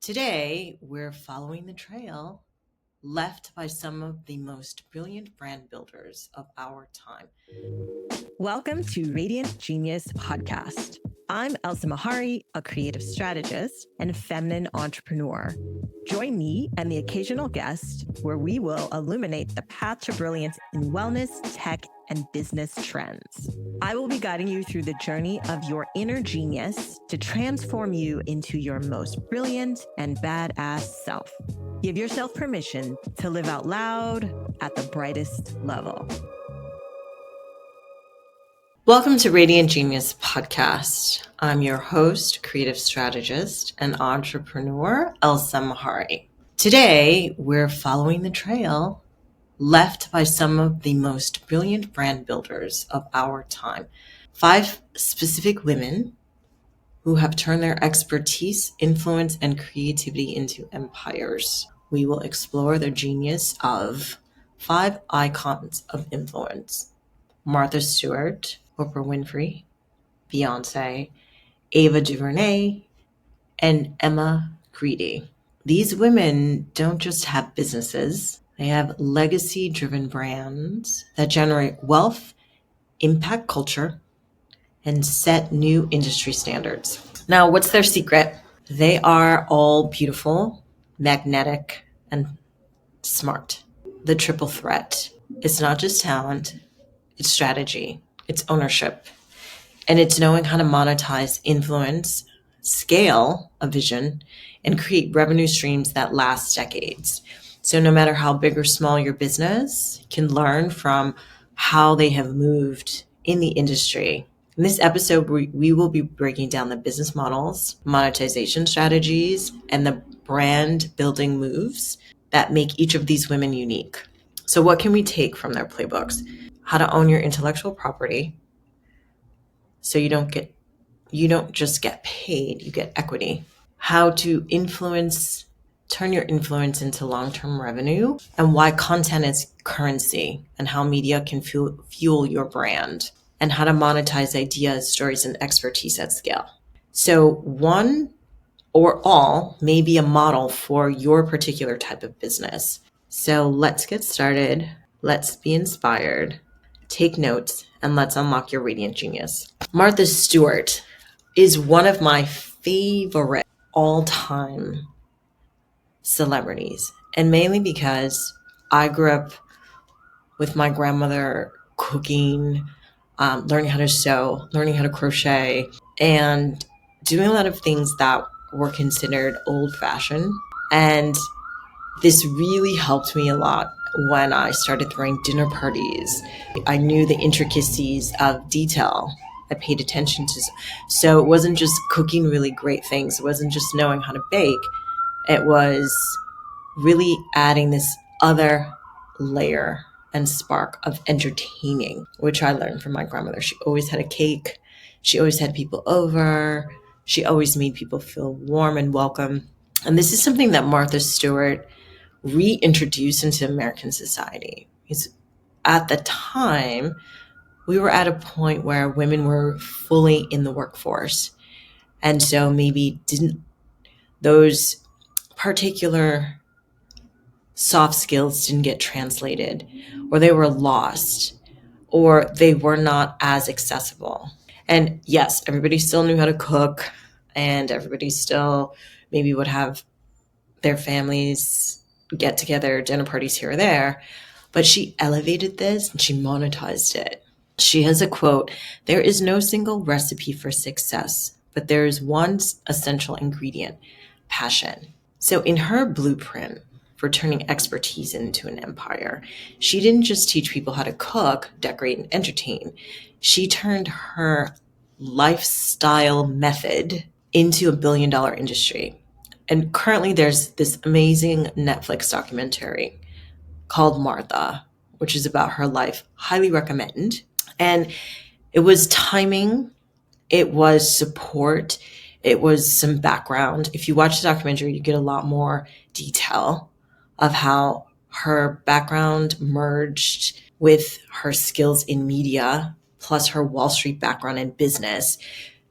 Today, we're following the trail left by some of the most brilliant brand builders of our time. Welcome to Radiant Genius Podcast. I'm Elsa Mehary, a creative strategist and feminine entrepreneur. Join me and the occasional guest where we will illuminate the path to brilliance in wellness, tech, and business trends. I will be guiding you through the journey of your inner genius to transform you into your most brilliant and badass self. Give yourself permission to live out loud at the brightest level. Welcome to Radiant Genius Podcast. I'm your host, creative strategist, and entrepreneur, Elsa Mehary. Today, we're following the trail left by some of the most brilliant brand builders of our time. 5 specific women who have turned their expertise, influence, and creativity into empires. We will explore the genius of 5 icons of influence: Martha Stewart, Oprah Winfrey, Beyoncé, Ava DuVernay, and Emma Grede. These women don't just have businesses, they have legacy-driven brands that generate wealth, impact culture, and set new industry standards. Now, what's their secret? They are all beautiful, magnetic, and smart. The triple threat. It's not just talent, it's strategy, it's ownership, and it's knowing how to monetize influence, scale a vision, and create revenue streams that last decades. So no matter how big or small your business, you can learn from how they have moved in the industry. In this episode, we will be breaking down the business models, monetization strategies, and the brand building moves that make each of these women unique. So what can we take from their playbooks? How to own your intellectual property so you don't just get paid, you get equity. How to turn your influence into long-term revenue, and why content is currency and how media can fuel your brand, and how to monetize ideas, stories, and expertise at scale. So one or all may be a model for your particular type of business. So let's get started. Let's be inspired. Take notes, and let's unlock your radiant genius. Martha Stewart is one of my favorite all-time celebrities, and mainly because I grew up with my grandmother cooking, learning how to sew, learning how to crochet, and doing a lot of things that were considered old-fashioned. And this really helped me a lot when I started throwing dinner parties. I knew the intricacies of detail. I paid attention to. So it wasn't just cooking really great things. It wasn't just knowing how to bake. It was really adding this other layer and spark of entertaining, which I learned from my grandmother. She always had a cake. She always had people over. She always made people feel warm and welcome. And this is something that Martha Stewart reintroduced into American society. Because at the time, we were at a point where women were fully in the workforce. And so maybe those particular soft skills didn't get translated, or they were lost, or they were not as accessible. And yes, everybody still knew how to cook, and everybody still maybe would have their families get together, dinner parties here or there, but she elevated this and she monetized it. She has a quote: "There is no single recipe for success, but there is one essential ingredient: passion." So in her blueprint for turning expertise into an empire, she didn't just teach people how to cook, decorate, and entertain. She turned her lifestyle method into a billion-dollar industry. And currently there's this amazing Netflix documentary called Martha, which is about her life. Highly recommend. And it was timing, it was support, it was some background. If you watch the documentary, you get a lot more detail of how her background merged with her skills in media, plus her Wall Street background in business,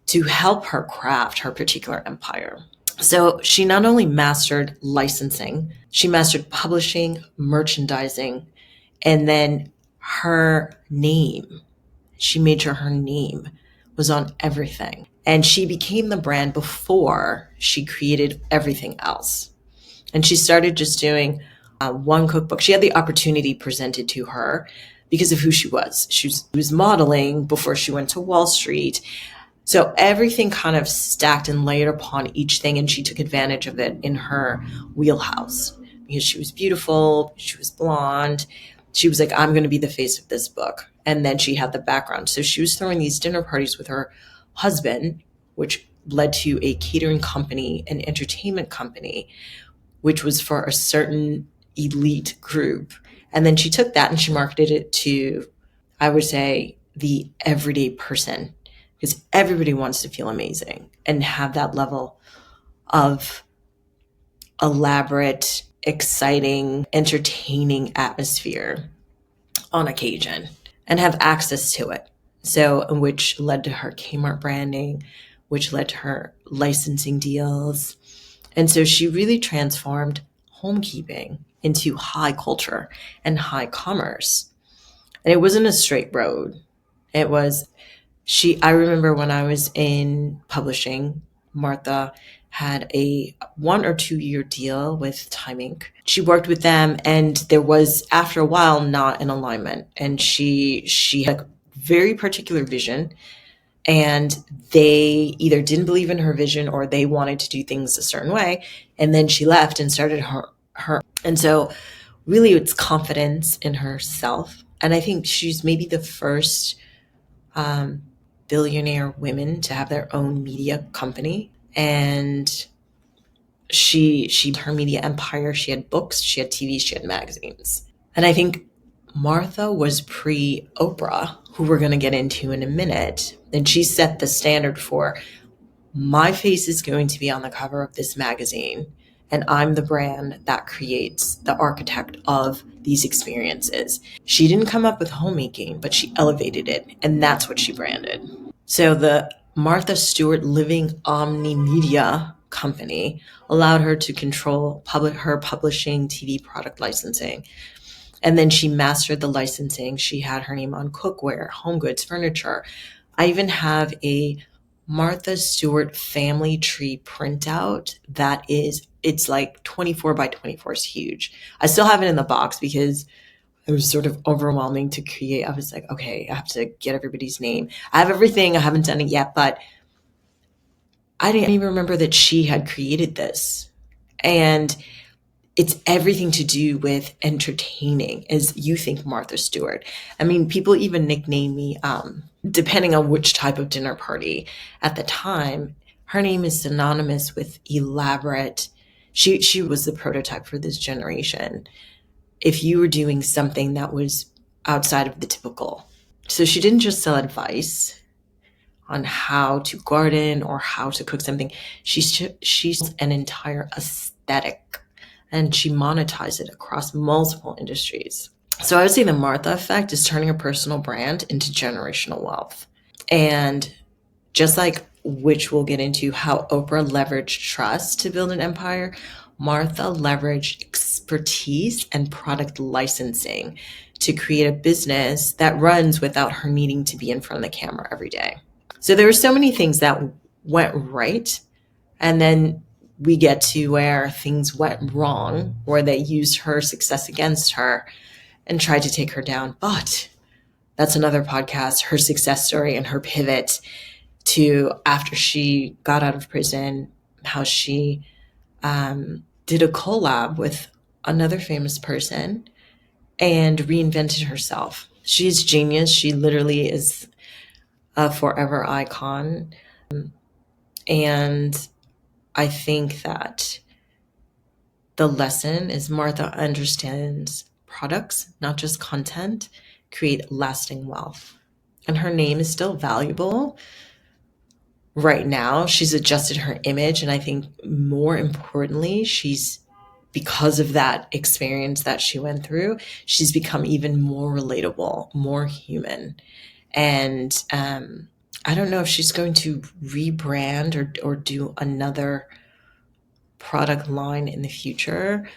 to help her craft her particular empire. So she not only mastered licensing, she mastered publishing, merchandising, and then her name. She made sure her name was on everything. And she became the brand before she created everything else. And she started just doing one cookbook. She had the opportunity presented to her because of who she was. She was modeling before she went to Wall Street. So everything kind of stacked and layered upon each thing, and she took advantage of it in her wheelhouse because she was beautiful, she was blonde. She was like, I'm going to be the face of this book. And then she had the background. So she was throwing these dinner parties with her husband, which led to a catering company, an entertainment company, which was for a certain elite group. And then she took that and she marketed it to, I would say, the everyday person, because everybody wants to feel amazing and have that level of elaborate, exciting, entertaining atmosphere on occasion and have access to it. So, which led to her Kmart branding, which led to her licensing deals. And so she really transformed homekeeping into high culture and high commerce. And it wasn't a straight road. It was I remember when I was in publishing, Martha had a 1 or 2 year deal with Time Inc. She worked with them, and there was, after a while, not an alignment. And she had a very particular vision, and they either didn't believe in her vision or they wanted to do things a certain way. And then she left and started her. And so really it's confidence in herself. And I think she's maybe the first billionaire women to have their own media company. And she her media empire, she had books, she had TV, she had magazines. And I think Martha was pre-Oprah, who we're going to get into in a minute. And she set the standard for, my face is going to be on the cover of this magazine. And I'm the brand that creates the architect of these experiences. She didn't come up with homemaking, but she elevated it. And that's what she branded. So the Martha Stewart Living Omni Media Company allowed her to control her publishing, TV product licensing. And then she mastered the licensing. She had her name on cookware, home goods, furniture. I even have a Martha Stewart family tree printout it's like 24 by 24. It's huge. I still have it in the box because it was sort of overwhelming to create. I was like, okay, I have to get everybody's name. I have everything. I haven't done it yet, but I didn't even remember that she had created this. And it's everything to do with entertaining, as you think Martha Stewart. I mean, people even nickname me, depending on which type of dinner party at the time. Her name is synonymous with elaborate. She was the prototype for this generation. If you were doing something that was outside of the typical. So she didn't just sell advice on how to garden or how to cook something. She's an entire aesthetic, and she monetized it across multiple industries. So I would say the Martha effect is turning a personal brand into generational wealth. And just like, which we'll get into, how Oprah leveraged trust to build an empire, Martha leveraged expertise and product licensing to create a business that runs without her needing to be in front of the camera every day. So there were so many things that went right. And then we get to where things went wrong, where they used her success against her and tried to take her down. But that's another podcast, her success story and her pivot to after she got out of prison, how she did a collab with another famous person and reinvented herself. She's genius. She literally is a forever icon. And I think that the lesson is Martha understands products, not just content, create lasting wealth. And her name is still valuable right now. She's adjusted her image. And I think more importantly, because of that experience that she went through, she's become even more relatable, more human. And I don't know if she's going to rebrand or do another product line in the future,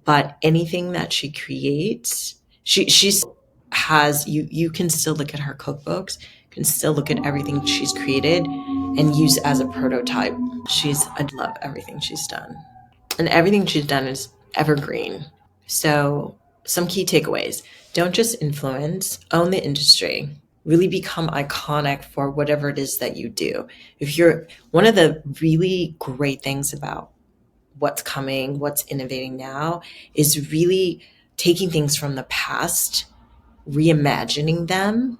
but anything that she creates, she's has you can still look at her cookbooks, you can still look at everything she's created and use as a prototype. I love everything she's done. And everything she's done is evergreen. So some key takeaways. Don't just influence, own the industry. Really become iconic for whatever it is that you do. If you're one of the really great things about what's coming, what's innovating now, is really taking things from the past, reimagining them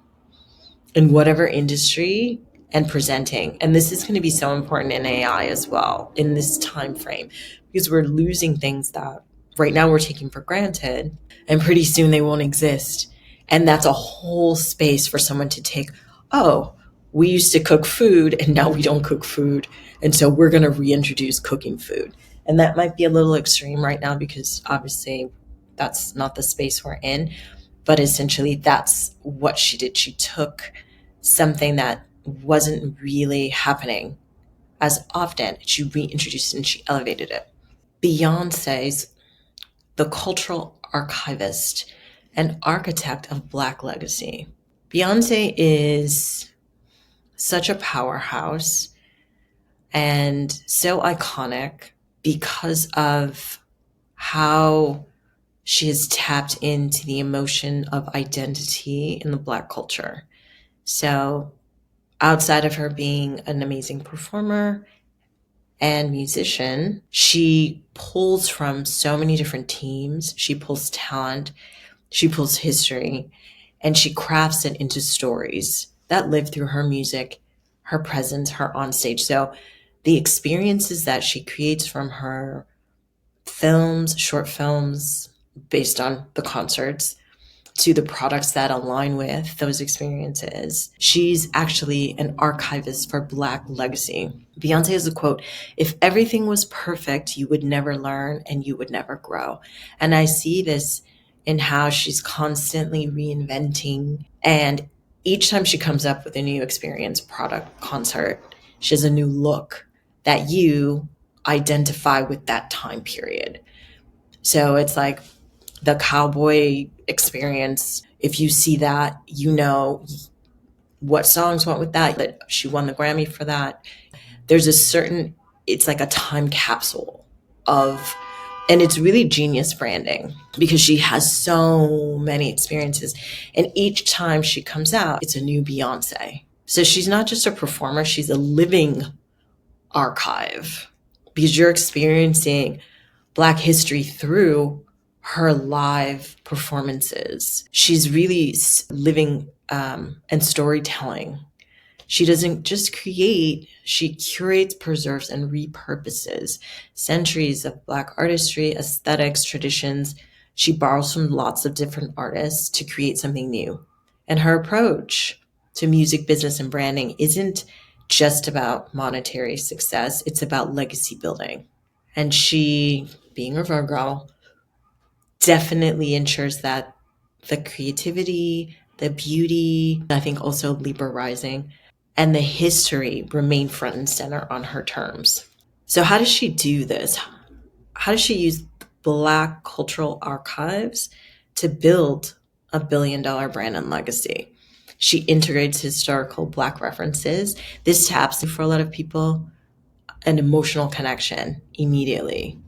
in whatever industry and presenting. And this is going to be so important in AI as well in this time frame, because we're losing things that right now we're taking for granted, and pretty soon they won't exist. And that's a whole space for someone to take, oh, we used to cook food and now we don't cook food. And so we're going to reintroduce cooking food. And that might be a little extreme right now because obviously that's not the space we're in. But essentially, that's what she did. She took something that wasn't really happening as often. She reintroduced it and she elevated it. Beyonce's the cultural archivist and architect of Black legacy. Beyonce is such a powerhouse and so iconic because of how she has tapped into the emotion of identity in the Black culture. So outside of her being an amazing performer and musician, she pulls from so many different teams. She pulls talent, she pulls history, and she crafts it into stories that live through her music, her presence, her onstage. So the experiences that she creates from her films, short films based on the concerts, to the products that align with those experiences. She's actually an archivist for Black legacy. Beyonce has a quote, "If everything was perfect, you would never learn and you would never grow." And I see this in how she's constantly reinventing. And each time she comes up with a new experience, product, concert, she has a new look that you identify with that time period. So it's like the cowboy experience. If you see that, you know what songs went with that. That she won the Grammy for that. There's a certain, it's like a time capsule of, and it's really genius branding because she has so many experiences. And each time she comes out, it's a new Beyonce. So she's not just a performer, she's a living archive because you're experiencing Black history through her live performances. She's really living and storytelling. She doesn't just create, she curates, preserves, and repurposes centuries of Black artistry, aesthetics, traditions. She borrows from lots of different artists to create something new. And her approach to music, business, and branding isn't just about monetary success, it's about legacy building. And she, being a Virgo, definitely ensures that the creativity, the beauty, I think also Libra rising, and the history remain front and center on her terms. So how does she do this? How does she use Black cultural archives to build a billion-dollar brand and legacy? She integrates historical Black references. This taps, for a lot of people, an emotional connection immediately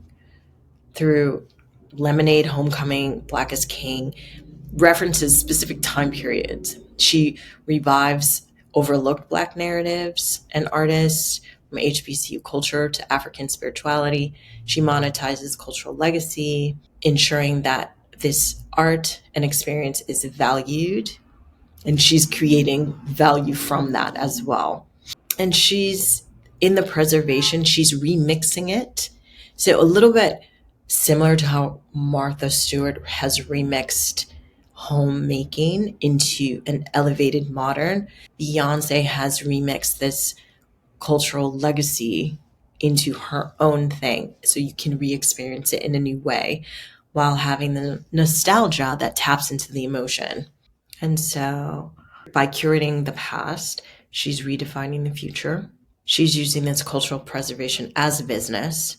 through Lemonade, Homecoming, Black is King, references specific time periods. She revives overlooked Black narratives and artists, from HBCU culture to African spirituality. She monetizes cultural legacy, ensuring that this art and experience is valued, and she's creating value from that as well. And she's in the preservation, she's remixing it. So a little bit similar to how Martha Stewart has remixed homemaking into an elevated modern, Beyonce has remixed this cultural legacy into her own thing. So you can re-experience it in a new way while having the nostalgia that taps into the emotion. And so by curating the past, she's redefining the future. She's using this cultural preservation as a business.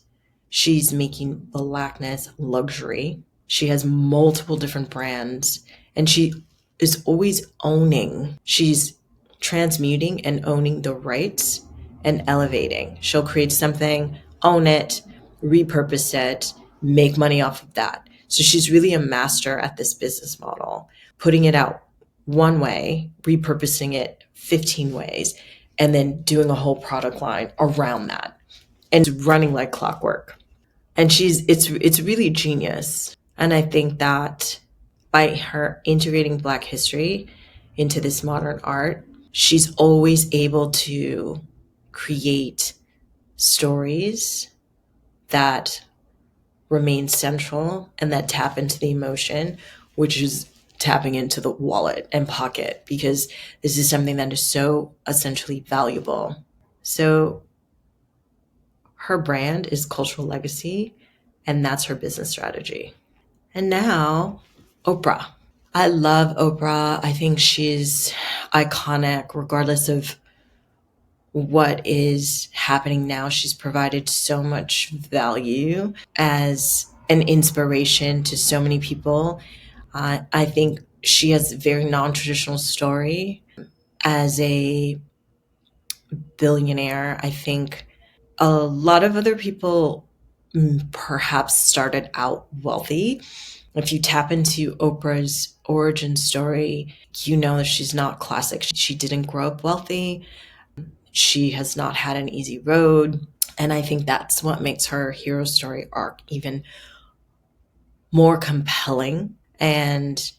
She's making Blackness luxury. She has multiple different brands, and she is always owning. She's transmuting and owning the rights and elevating. She'll create something, own it, repurpose it, make money off of that. So she's really a master at this business model, putting it out one way, repurposing it 15 ways, and then doing a whole product line around that and running like clockwork. And it's really genius. And I think that by her integrating Black history into this modern art, she's always able to create stories that remain central and that tap into the emotion, which is tapping into the wallet and pocket, because this is something that is so essentially valuable. So her brand is cultural legacy, and that's her business strategy. And now, Oprah. I love Oprah. I think she's iconic regardless of what is happening now. She's provided so much value as an inspiration to so many people. I think she has a very non-traditional story. As a billionaire, I think a lot of other people perhaps started out wealthy. If you tap into Oprah's origin story, you know that she's not classic. She didn't grow up wealthy. She has not had an easy road. And I think that's what makes her hero story arc even more compelling. And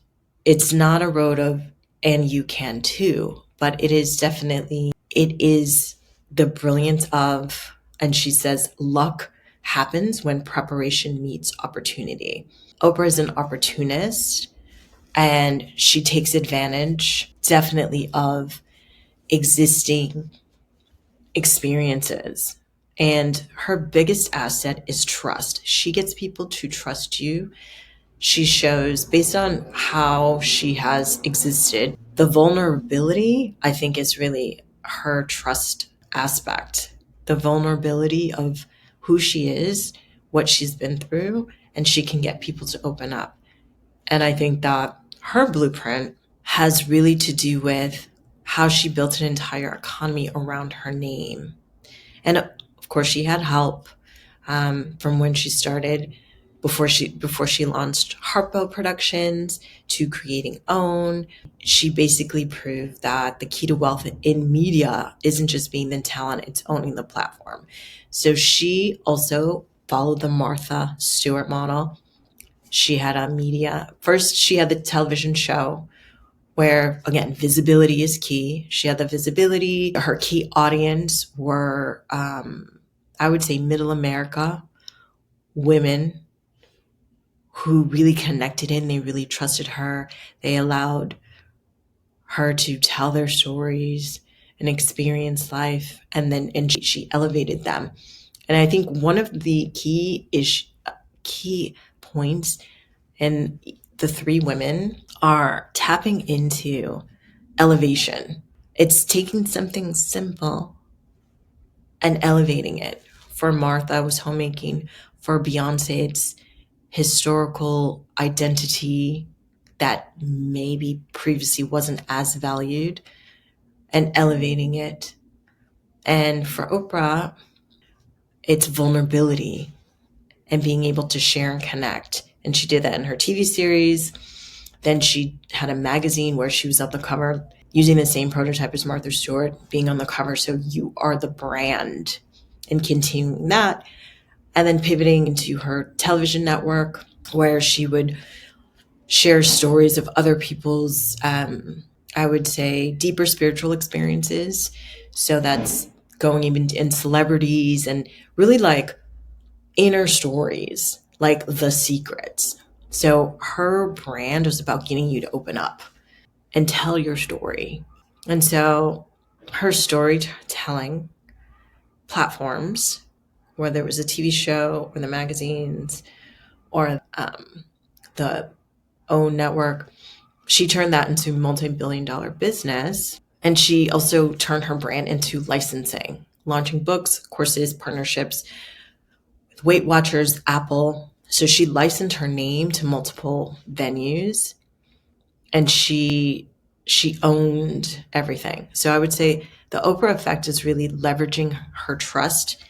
it's not a road of, and you can too, but it is the brilliance of, and she says, luck happens when preparation meets opportunity. Oprah is an opportunist, and she takes advantage definitely of existing experiences. And her biggest asset is trust. She gets people to trust you. She shows, based on how she has existed, the vulnerability, I think, is really her trust aspect. The vulnerability of who she is, what she's been through, and she can get people to open up. And I think that her blueprint has really to do with how she built an entire economy around her name. And of course, she had help from when she started, before she launched Harpo Productions, to creating OWN. She basically proved that the key to wealth in media isn't just being the talent, it's owning the platform. So she also followed the Martha Stewart model. She had first she had the television show where, again, visibility is key. She had the visibility. Her key audience were, I would say, middle America, women who really connected in. They really trusted her. They allowed her to tell their stories and experience life. And she elevated them. And I think one of the key points in the three women are tapping into elevation. It's taking something simple and elevating it. For Martha, it was homemaking. For Beyoncé, it's historical identity that maybe previously wasn't as valued, and elevating it. And for Oprah, it's vulnerability and being able to share and connect. And she did that in her TV series. Then she had a magazine where she was on the cover using the same prototype as Martha Stewart, being on the cover. So you are the brand, and continuing that. And then pivoting into her television network, where she would share stories of other people's, I would say, deeper spiritual experiences. So that's going even in celebrities and really like inner stories, like The Secrets. So her brand was about getting you to open up and tell your story. And so her storytelling platforms, whether it was a TV show or the magazines or the OWN network, she turned that into a multi-billion-dollar business. And she also turned her brand into licensing, launching books, courses, partnerships with Weight Watchers, Apple. So she licensed her name to multiple venues, and she owned everything. So I would say the Oprah effect is really leveraging her trust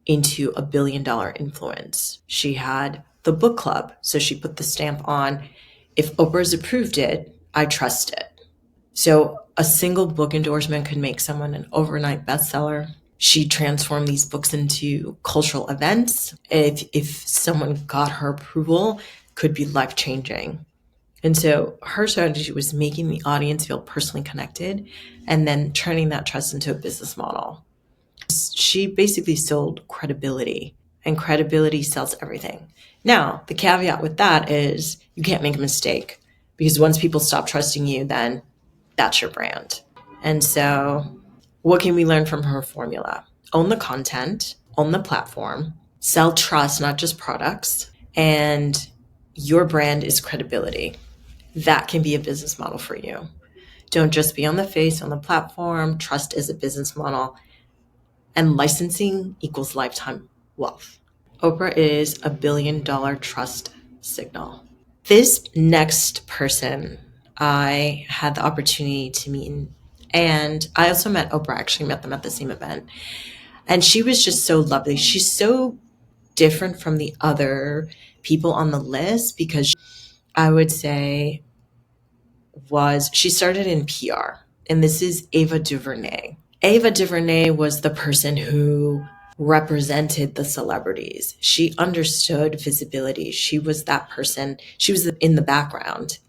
into a billion-dollar influence. She had the book club, so she put the stamp on, if Oprah's approved it, I trust it. So a single book endorsement could make someone an overnight bestseller. She transformed these books into cultural events. If someone got her approval, could be life-changing. And so her strategy was making the audience feel personally connected and then turning that trust into a business model. She basically sold credibility, and credibility sells everything. Now, the caveat with that is you can't make a mistake, because once people stop trusting you, then that's your brand. And so what can we learn from her formula? Own the content, own the platform, sell trust, not just products, and your brand is credibility. That can be a business model for you. Don't just be on the face, on the platform. Trust is a business model, and licensing equals lifetime wealth. Oprah is a $1 billion trust signal. This next person I had the opportunity to meet, and I also met Oprah, actually met them at the same event. And she was just so lovely. She's so different from the other people on the list because I would say she started in PR, and this is Ava DuVernay. Ava DuVernay was the person who represented the celebrities. She understood visibility. She was that person. She was in the background.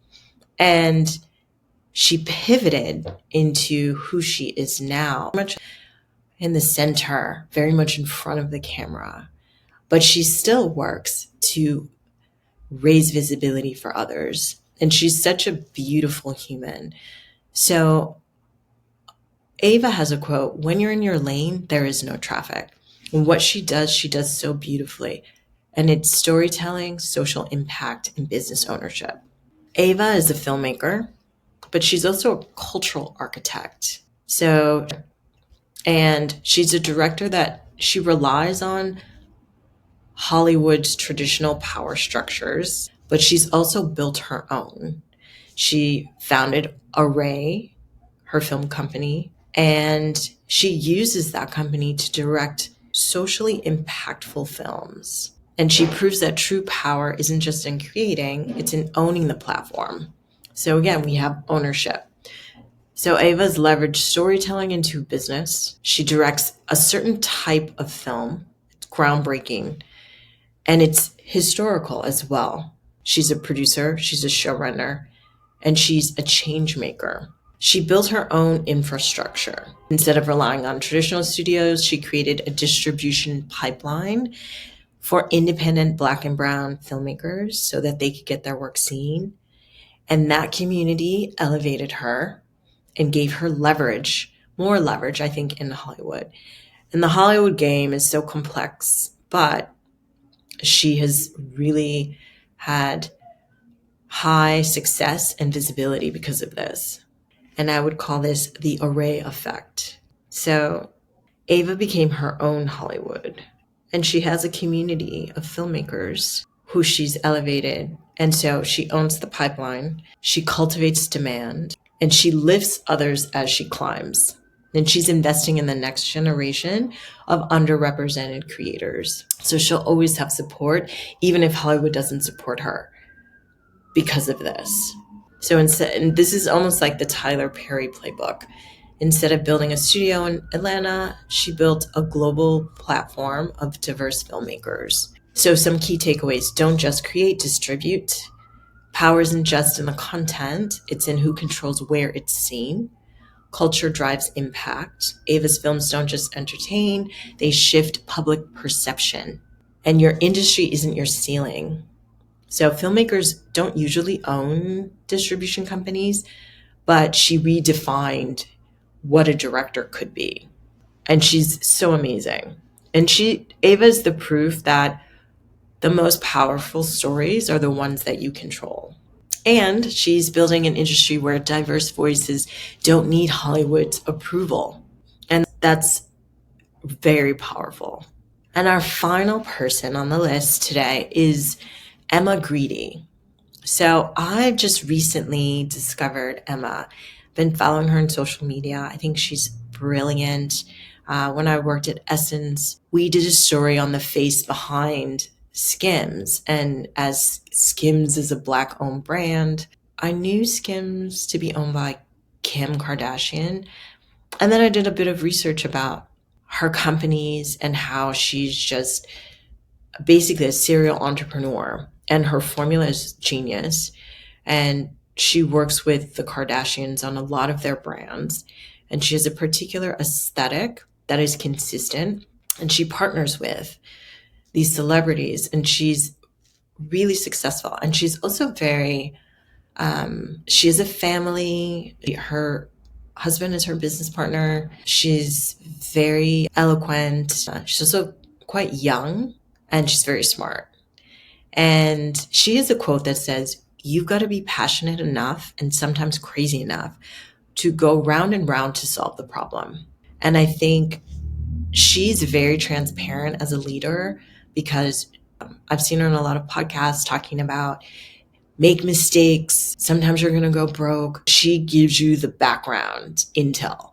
And she pivoted into who she is now, much in the center, very much in front of the camera. But she still works to raise visibility for others. And she's such a beautiful human. So Ava has a quote, when you're in your lane, there is no traffic. And what she does so beautifully. And it's storytelling, social impact, and business ownership. Ava is a filmmaker, but she's also a cultural architect. And she's a director that she relies on Hollywood's traditional power structures, but she's also built her own. She founded Array, her film company, and she uses that company to direct socially impactful films. And she proves that true power isn't just in creating, it's in owning the platform. So again, we have ownership. So Ava's leveraged storytelling into business. She directs a certain type of film. It's groundbreaking. And it's historical as well. She's a producer, she's a showrunner, and she's a change maker. She built her own infrastructure. Instead of relying on traditional studios, she created a distribution pipeline for independent Black and Brown filmmakers so that they could get their work seen. And that community elevated her and gave her leverage, more leverage, I think, in Hollywood. And the Hollywood game is so complex, but she has really had high success and visibility because of this. And I would call this the Array effect. So Ava became her own Hollywood, and she has a community of filmmakers who she's elevated. And so she owns the pipeline, she cultivates demand, and she lifts others as she climbs. And she's investing in the next generation of underrepresented creators. So she'll always have support, even if Hollywood doesn't support her because of this. So instead, and this is almost like the Tyler Perry playbook. Instead of building a studio in Atlanta, she built a global platform of diverse filmmakers. So some key takeaways: don't just create, distribute. Power isn't just in the content, it's in who controls where it's seen. Culture drives impact. Ava's films don't just entertain, they shift public perception. And your industry isn't your ceiling. So filmmakers don't usually own distribution companies, but she redefined what a director could be. And she's so amazing. And Ava is the proof that the most powerful stories are the ones that you control. And she's building an industry where diverse voices don't need Hollywood's approval. And that's very powerful. And our final person on the list today is Emma Grede. So I've just recently discovered Emma. Been following her on social media. I think she's brilliant. When I worked at Essence, we did a story on the face behind Skims. And as Skims is a Black-owned brand, I knew Skims to be owned by Kim Kardashian. And then I did a bit of research about her companies and how she's just basically a serial entrepreneur. And her formula is genius. And she works with the Kardashians on a lot of their brands. And she has a particular aesthetic that is consistent. And she partners with these celebrities, and she's really successful. And she's also very, she has a family. Her husband is her business partner. She's very eloquent. She's also quite young, and she's very smart. And she has a quote that says, "You've got to be passionate enough and sometimes crazy enough to go round and round to solve the problem." And I think she's very transparent as a leader, because I've seen her in a lot of podcasts talking about make mistakes. Sometimes you're going to go broke. She gives you the background intel.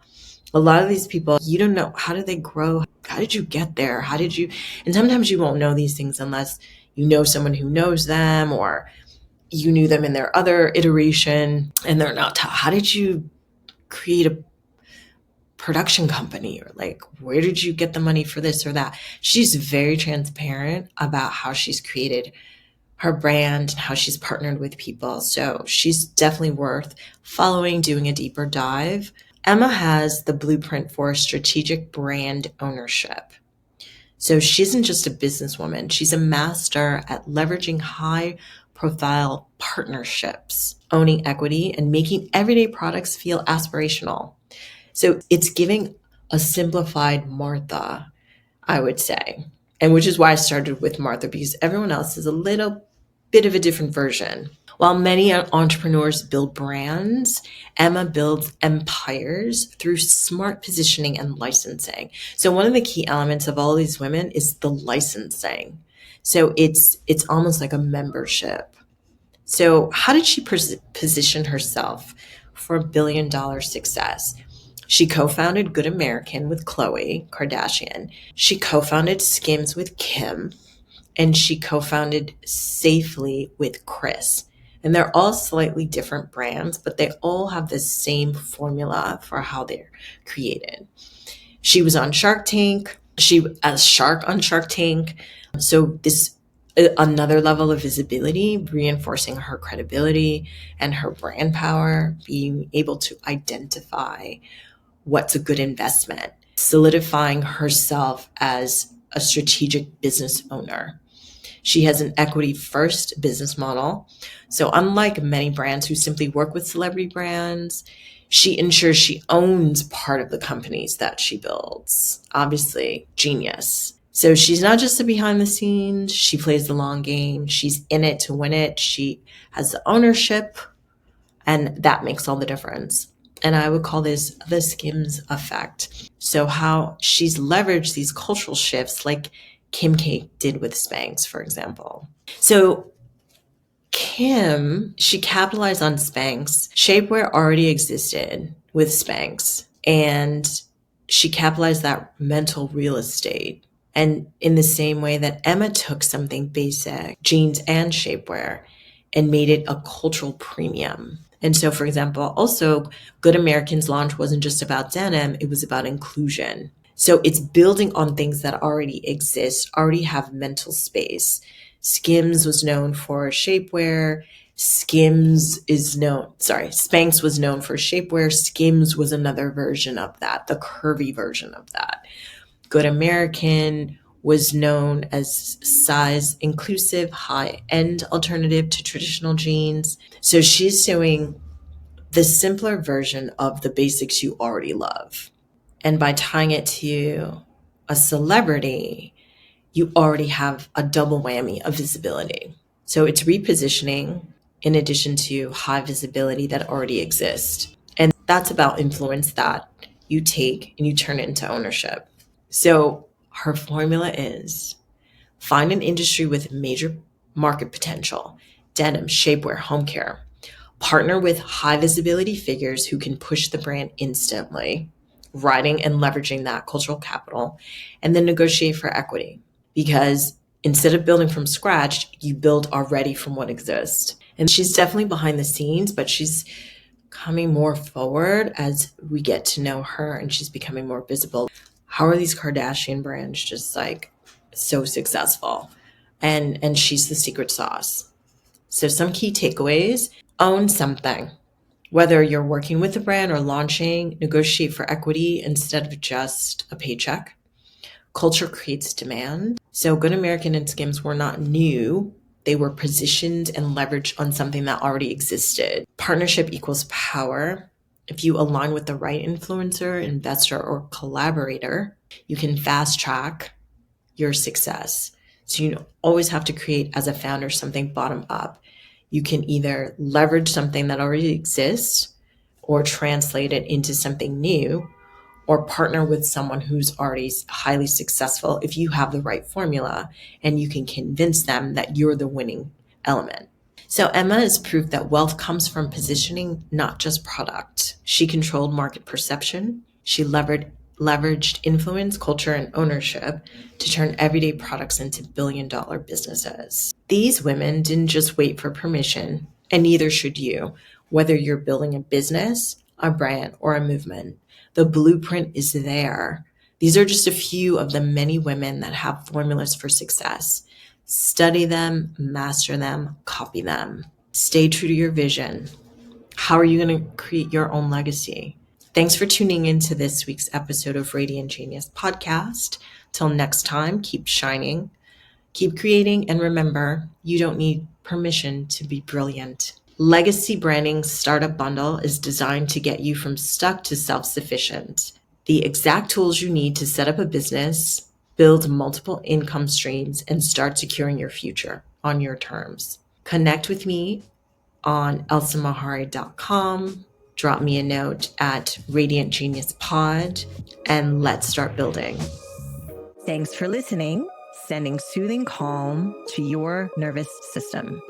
A lot of these people, you don't know, how did they grow? How did you get there? And sometimes you won't know these things unless you know someone who knows them, or you knew them in their other iteration and they're not. How did you create a production company? Or like, where did you get the money for this or that? She's very transparent about how she's created her brand and how she's partnered with people. So she's definitely worth following, doing a deeper dive. Emma has the blueprint for strategic brand ownership. So she isn't just a businesswoman. She's a master at leveraging high profile partnerships, owning equity, and making everyday products feel aspirational. So it's giving a simplified Martha, I would say. And which is why I started with Martha, because everyone else is a little bit of a different version. While many entrepreneurs build brands, Emma builds empires through smart positioning and licensing. So one of the key elements of all these women is the licensing. So it's almost like a membership. So how did she position herself for $1 billion success? She co-founded Good American with Khloe Kardashian. She co-founded Skims with Kim. And she co-founded Safely with Chris. And they're all slightly different brands, but they all have the same formula for how they're created. She was on Shark Tank. She a shark on Shark Tank. So this another level of visibility, reinforcing her credibility and her brand power, being able to identify what's a good investment, solidifying herself as a strategic business owner. She has an equity first business model. So unlike many brands who simply work with celebrity brands, she ensures she owns part of the companies that she builds. Obviously, genius. So she's not just a behind the scenes, she plays the long game. She's in it to win it. She has the ownership, and that makes all the difference. And I would call this the Skims effect. So how she's leveraged these cultural shifts like Kim K did with Spanx, for example. So Kim, she capitalized on Spanx. Shapewear already existed with Spanx, and she capitalized that mental real estate. And in the same way that Emma took something basic, jeans and shapewear, and made it a cultural premium. And so, for example, also Good American's launch wasn't just about denim, it was about inclusion. So it's building on things that already exist, already have mental space. Skims was known for shapewear. Spanx was known for shapewear. Skims was another version of that, the curvy version of that. Good American was known as size inclusive, high end alternative to traditional jeans. So she's doing the simpler version of the basics you already love. And by tying it to a celebrity, you already have a double whammy of visibility. So it's repositioning in addition to high visibility that already exists. And that's about influence that you take and you turn it into ownership. So Her formula is find an industry with major market potential, denim, shapewear, home care. Partner with high visibility figures who can push the brand instantly, riding and leveraging that cultural capital, and then negotiate for equity. Because instead of building from scratch, you build already from what exists. And she's definitely behind the scenes, but she's coming more forward as we get to know her and she's becoming more visible. How are these Kardashian brands just like so successful? And she's the secret sauce. So some key takeaways: own something. Whether you're working with a brand or launching, negotiate for equity instead of just a paycheck. Culture creates demand. So Good American and Skims were not new. They were positioned and leveraged on something that already existed. Partnership equals power. If you align with the right influencer, investor, or collaborator, you can fast track your success. So you always have to create as a founder something bottom up. You can either leverage something that already exists or translate it into something new, or partner with someone who's already highly successful if you have the right formula and you can convince them that you're the winning element. So Emma is proof that wealth comes from positioning, not just product. She controlled market perception. She leveraged influence, culture, and ownership to turn everyday products into billion-dollar businesses. These women didn't just wait for permission, and neither should you, whether you're building a business, a brand, or a movement. The blueprint is there. These are just a few of the many women that have formulas for success. Study them, master them, copy them. Stay true to your vision. How are you going to create your own legacy? Thanks for tuning into this week's episode of Radiant Genius Podcast. Till next time, keep shining, keep creating, and remember, you don't need permission to be brilliant. Legacy Branding Startup Bundle is designed to get you from stuck to self-sufficient. The exact tools you need to set up a business, build multiple income streams, and start securing your future on your terms. Connect with me on elsamehary.com. Drop me a note at Radiant Genius Pod, and let's start building. Thanks for listening, sending soothing calm to your nervous system.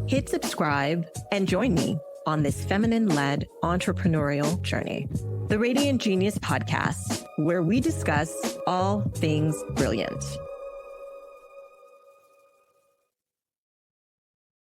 Hit subscribe and join me on this feminine-led entrepreneurial journey. The Radiant Genius Podcast, where we discuss all things brilliant.